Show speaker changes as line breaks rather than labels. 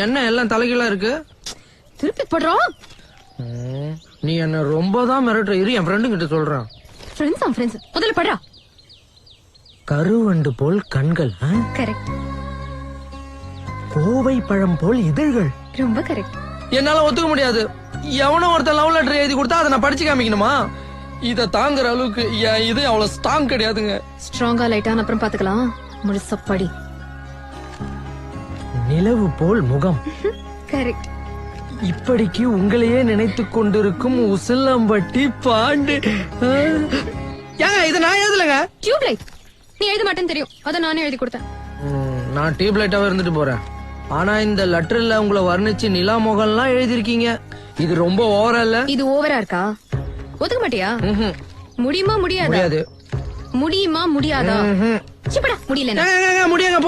என்ன எல்லாம் தலைகீழா இருக்கு?
திருப்பி படுறோம்.
நீ என்ன ரொம்ப தான் மிரட்டுற. இரு என் ஃப்ரெண்டு கிட்ட சொல்றான்.
ஃப்ரெண்ட்ஸ் முதல்ல படுறா.
கருவண்டு போல் கண்கள்,
கரெக்ட்.
கோவை பழம் போல் இதழ்கள்.
ரொம்ப கரெக்ட்.
என்னால ஒத்துக்க முடியாது. எவனோ ஒருத்தர் லவ் லெட்டர் எழுதி கொடுத்தா அதை நான் படிச்சு காமிக்கணுமா? இத தாங்குற அளவுக்கு இது அவ்வளவு ஸ்ட்ராங் கிடையாதுங்க.
ஸ்ட்ராங்கா லைட்டான அப்புறம் பாத்துக்கலாம். முழுசா படி.
நிலவு போல் முகம்.
கரெக்ட்.
இப்படிக்கு உங்களையே நினைத்துக் கொண்டிருக்கும் உசிலம்பட்டி பாண்டு. ஏங்க இத நான் எழுதலங்க.
டியூப்லைட் நீ எழுத மாட்டேன்னு தெரியும், அத நானே எழுதி கொடுத்தேன்.
நான் டியூப்லைட்டாவே இருந்துட்டு போறேன். ஆனா இந்த லெட்டர்ல உங்களை வர்ணிச்சு நிலா முகம்லாம் எழுதிருக்கீங்க. இது ரொம்ப ஓவரா இல்ல?
இது ஓவரா இருக்கா? ஒத்துக்க மாட்டியா? முடியுமா முடியாதா?
முடியாது.
முடியுமா முடியாதா? முடியல.
முடியாங்க.